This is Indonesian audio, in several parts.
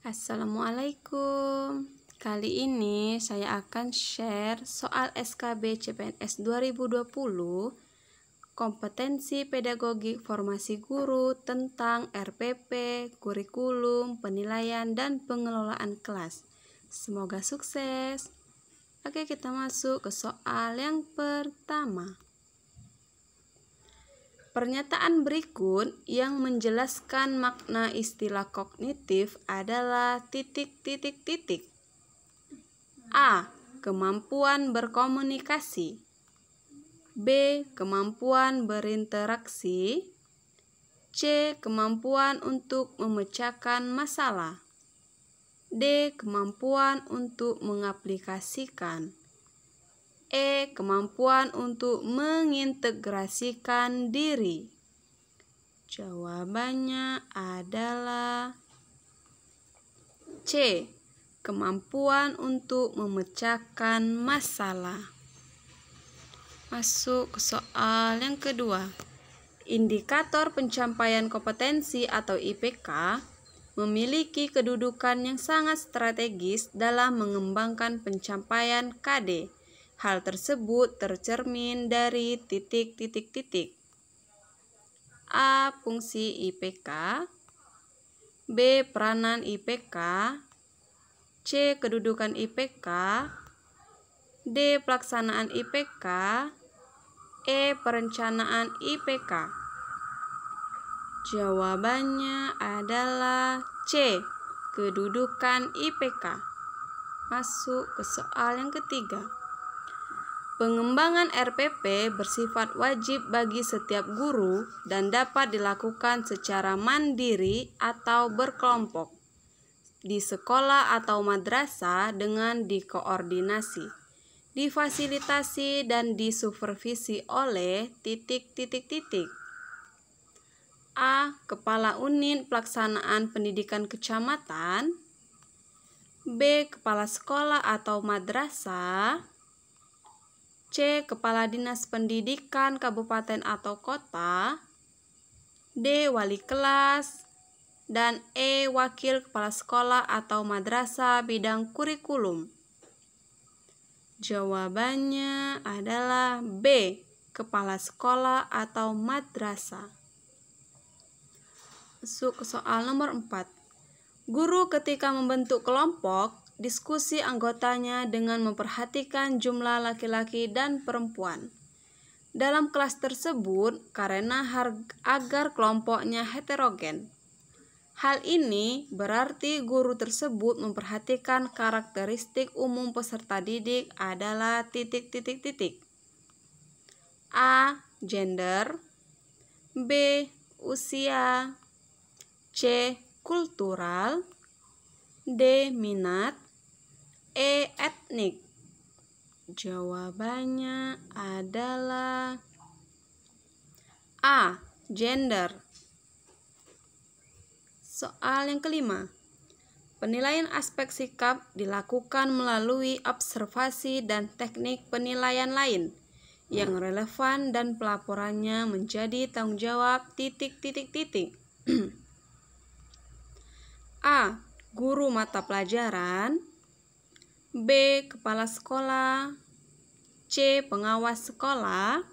Assalamualaikum. Kali ini saya akan share soal SKB CPNS 2020 kompetensi pedagogik formasi guru tentang RPP, kurikulum, penilaian, dan pengelolaan kelas. Semoga sukses. Oke, kita masuk ke soal yang pertama. Pernyataan berikut yang menjelaskan makna istilah kognitif adalah A. Kemampuan berkomunikasi. B. Kemampuan berinteraksi. C. Kemampuan untuk memecahkan masalah. D. Kemampuan untuk mengaplikasikan. E. Kemampuan untuk mengintegrasikan diri. Jawabannya adalah C. Kemampuan untuk memecahkan masalah. Masuk ke soal yang kedua. Indikator pencapaian kompetensi atau IPK memiliki kedudukan yang sangat strategis dalam mengembangkan pencapaian KD. Hal tersebut tercermin dari A. Fungsi IPK. B. Peranan IPK. C. Kedudukan IPK. D. Pelaksanaan IPK. E. Perencanaan IPK. Jawabannya adalah C. Kedudukan IPK. Masuk ke soal yang ketiga. Pengembangan RPP bersifat wajib bagi setiap guru dan dapat dilakukan secara mandiri atau berkelompok di sekolah atau madrasah dengan dikoordinasi, difasilitasi dan disupervisi oleh A. Kepala Unit Pelaksanaan Pendidikan Kecamatan. B. Kepala Sekolah atau Madrasah. C. Kepala Dinas Pendidikan Kabupaten atau Kota. D. Wali kelas. Dan E. Wakil Kepala Sekolah atau Madrasah bidang kurikulum. Jawabannya adalah B. Kepala Sekolah atau Madrasah. Masuk ke soal nomor 4. Guru ketika membentuk kelompok, diskusi anggotanya dengan memperhatikan jumlah laki-laki dan perempuan dalam kelas tersebut karena agar kelompoknya heterogen. Hal ini berarti guru tersebut memperhatikan karakteristik umum peserta didik adalah A. Gender. B. Usia. C. Kultural. D. Minat. E. Etnik. Jawabannya adalah A. Gender. Soal yang kelima. Penilaian aspek sikap dilakukan melalui observasi dan teknik penilaian lain yang relevan dan pelaporannya menjadi tanggung jawab A. Guru mata pelajaran. B. Kepala sekolah. C. Pengawas sekolah.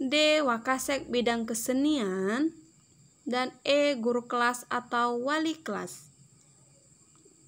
D. Wakasek bidang kesenian. Dan E. Guru kelas atau wali kelas.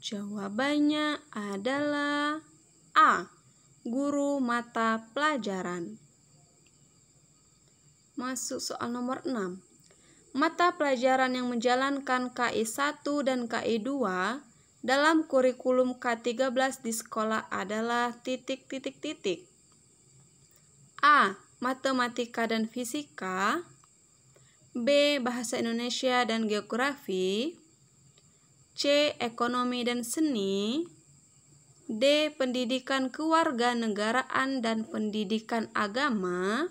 Jawabannya adalah A. Guru mata pelajaran. Masuk soal nomor 6. Mata pelajaran yang menjalankan KI 1 dan KI 2 dalam kurikulum K13 di sekolah adalah A. Matematika dan fisika. B. Bahasa Indonesia dan geografi. C. Ekonomi dan seni. D. Pendidikan kewarganegaraan dan pendidikan agama.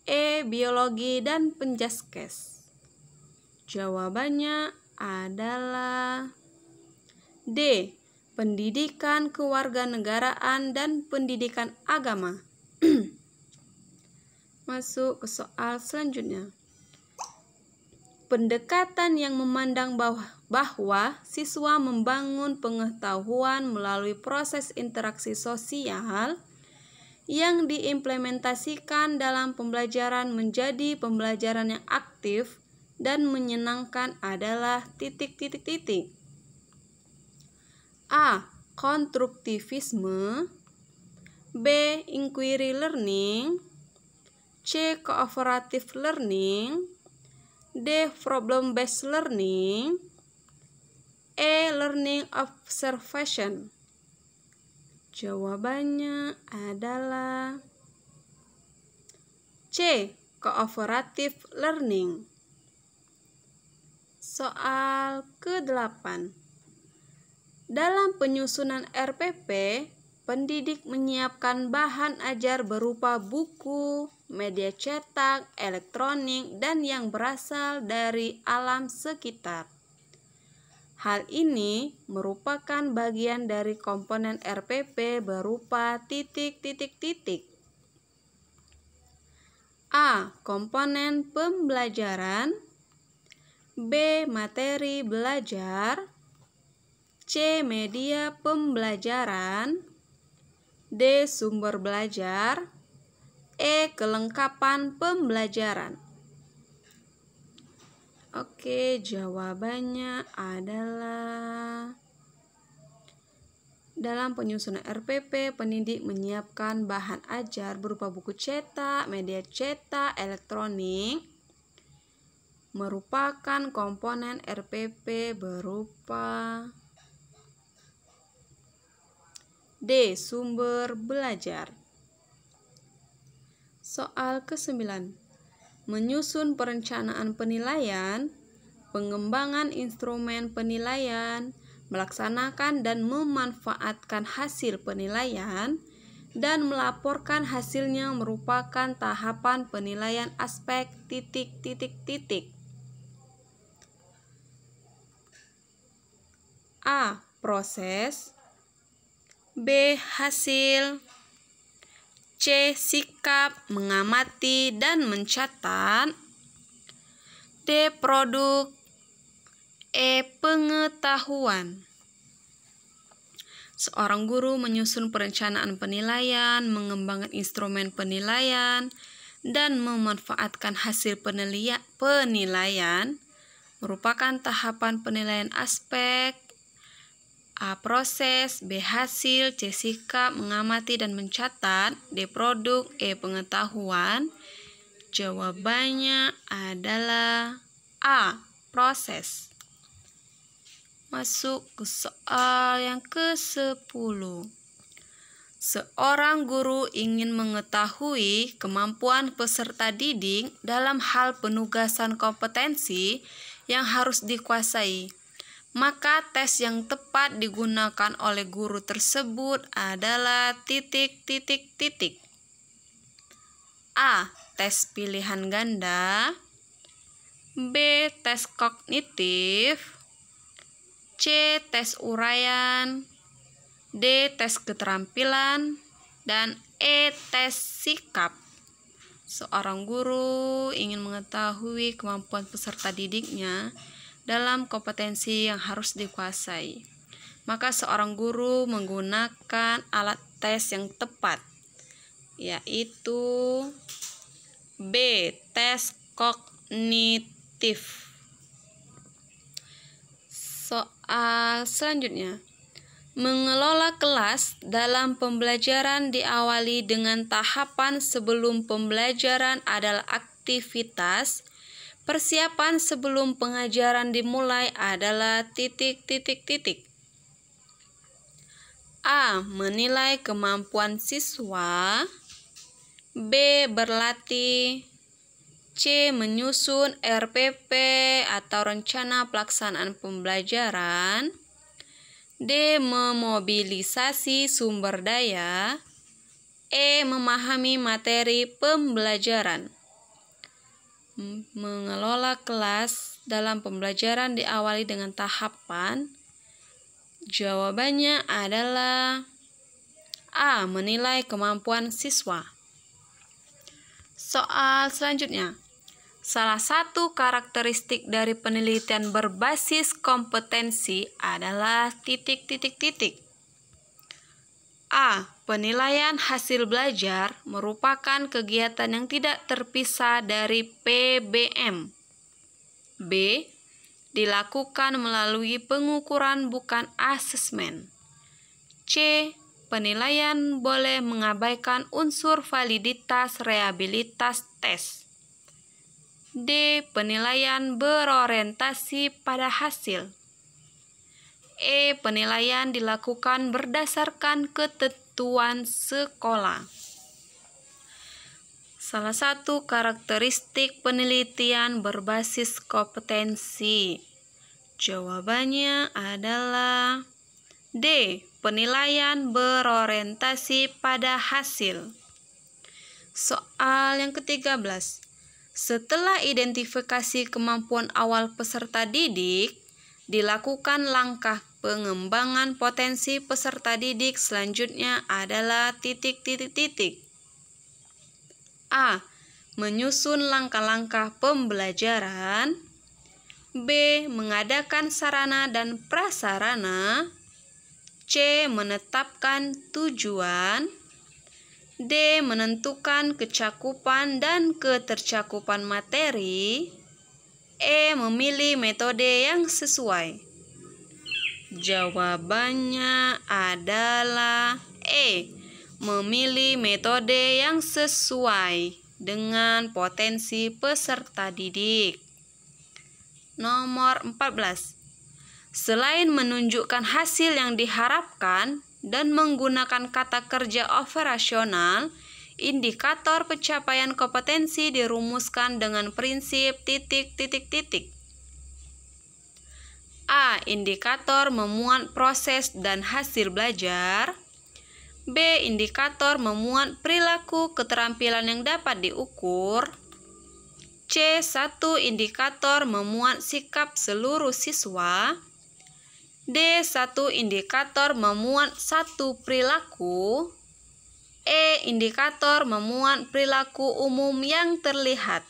E. Biologi dan penjaskes. Jawabannya adalah D. Pendidikan kewarganegaraan dan pendidikan agama. Masuk ke soal selanjutnya. Pendekatan yang memandang bahwa bahwa siswa membangun pengetahuan melalui proses interaksi sosial yang diimplementasikan dalam pembelajaran menjadi pembelajaran yang aktif dan menyenangkan adalah titik-titik-titik. A. Konstruktivisme, B. Inquiry learning, C. Cooperative learning, D. Problem based learning, E. Learning observation. Jawabannya adalah C. Cooperative learning. Soal ke-8. Dalam penyusunan RPP, pendidik menyiapkan bahan ajar berupa buku, media cetak, elektronik, dan yang berasal dari alam sekitar. Hal ini merupakan bagian dari komponen RPP berupa titik-titik-titik. A. Komponen pembelajaran, B. Materi belajar, C. Media pembelajaran, D. Sumber belajar, E. Kelengkapan pembelajaran. Oke, jawabannya adalah dalam penyusunan RPP, pendidik menyiapkan bahan ajar berupa buku cetak, media cetak, elektronik, merupakan komponen RPP berupa D. Sumber belajar. Soal ke-9. Menyusun perencanaan penilaian, pengembangan instrumen penilaian, melaksanakan dan memanfaatkan hasil penilaian, dan melaporkan hasilnya merupakan tahapan penilaian aspek titik-titik-titik. A. Proses, B. Hasil, C. Sikap mengamati dan mencatat, D. Produk, E. Pengetahuan. Seorang guru menyusun perencanaan penilaian, mengembangkan instrumen penilaian, dan memanfaatkan hasil penilaian merupakan tahapan penilaian aspek. A. Proses, B. Hasil, C. Sikap mengamati dan mencatat, D. Produk, E. Pengetahuan. Jawabannya adalah A. Proses. Masuk ke soal yang ke-10. Seorang guru ingin mengetahui kemampuan peserta didik dalam hal penugasan kompetensi yang harus dikuasai. Maka tes yang tepat digunakan oleh guru tersebut adalah titik-titik-titik. A. Tes pilihan ganda, B. Tes kognitif, C. Tes uraian, D. Tes keterampilan, dan E. Tes sikap. Seorang guru ingin mengetahui kemampuan peserta didiknya dalam kompetensi yang harus dikuasai. Maka seorang guru menggunakan alat tes yang tepat, yaitu B. Tes kognitif. Soal selanjutnya. Mengelola kelas dalam pembelajaran diawali dengan tahapan sebelum pembelajaran adalah aktivitas. Persiapan sebelum pengajaran dimulai adalah titik-titik-titik. A. Menilai kemampuan siswa, B. Berlatih, C. Menyusun RPP atau rencana pelaksanaan pembelajaran, D. Memobilisasi sumber daya, E. Memahami materi pembelajaran. Mengelola kelas dalam pembelajaran diawali dengan tahapan. Jawabannya adalah A. Menilai kemampuan siswa. Soal selanjutnya. Salah satu karakteristik dari penelitian berbasis kompetensi adalah titik-titik-titik. A. Penilaian hasil belajar merupakan kegiatan yang tidak terpisah dari PBM. B. Dilakukan melalui pengukuran bukan asesmen. C. Penilaian boleh mengabaikan unsur validitas reliabilitas tes. D. Penilaian berorientasi pada hasil. E. Penilaian dilakukan berdasarkan ketentuan sekolah. Salah satu karakteristik penelitian berbasis kompetensi. Jawabannya adalah D. Penilaian berorientasi pada hasil. Soal yang ke-13. Setelah identifikasi kemampuan awal peserta didik, dilakukan langkah pengembangan potensi peserta didik selanjutnya adalah titik-titik-titik. A. Menyusun langkah-langkah pembelajaran. B. Mengadakan sarana dan prasarana. C. Menetapkan tujuan. D. Menentukan kecakupan dan ketercakupan materi. E. Memilih metode yang sesuai. Jawabannya adalah E. Memilih metode yang sesuai dengan potensi peserta didik. Nomor 14. Selain menunjukkan hasil yang diharapkan dan menggunakan kata kerja operasional, indikator pencapaian kompetensi dirumuskan dengan prinsip titik-titik-titik. A. Indikator memuat proses dan hasil belajar. B. Indikator memuat perilaku keterampilan yang dapat diukur. C. 1 indikator memuat sikap seluruh siswa. D. 1 indikator memuat satu perilaku. E. Indikator memuat perilaku umum yang terlihat.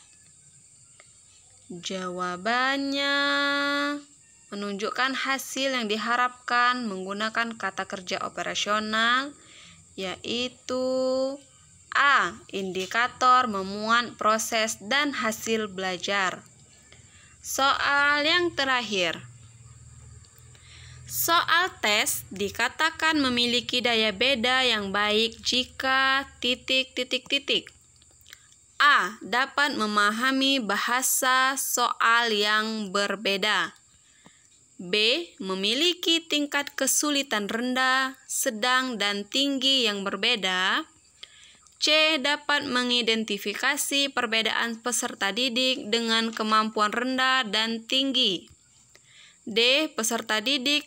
Jawabannya menunjukkan hasil yang diharapkan menggunakan kata kerja operasional, yaitu A. Indikator memuat proses dan hasil belajar. Soal yang terakhir. Soal tes dikatakan memiliki daya beda yang baik jika titik-titik-titik. A. Dapat memahami bahasa soal yang berbeda. B. Memiliki tingkat kesulitan rendah, sedang, dan tinggi yang berbeda. C. Dapat mengidentifikasi perbedaan peserta didik dengan kemampuan rendah dan tinggi. D. Peserta didik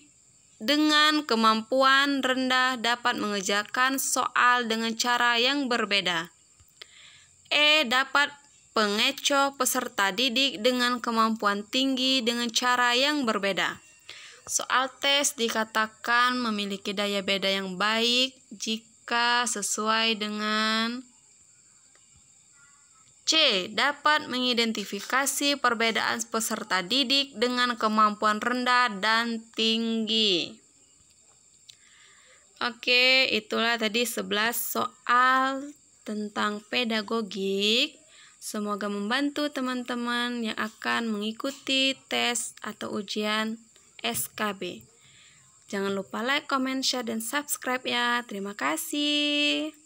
dengan kemampuan rendah dapat mengerjakan soal dengan cara yang berbeda. E. Dapat pengecoh peserta didik dengan kemampuan tinggi dengan cara yang berbeda. Soal tes dikatakan memiliki daya beda yang baik jika sesuai dengan C. Dapat mengidentifikasi perbedaan peserta didik dengan kemampuan rendah dan tinggi. Oke, itulah tadi 11 soal tentang pedagogik. Semoga membantu teman-teman yang akan mengikuti tes atau ujian SKB. Jangan lupa like, comment, share, dan subscribe ya. Terima kasih.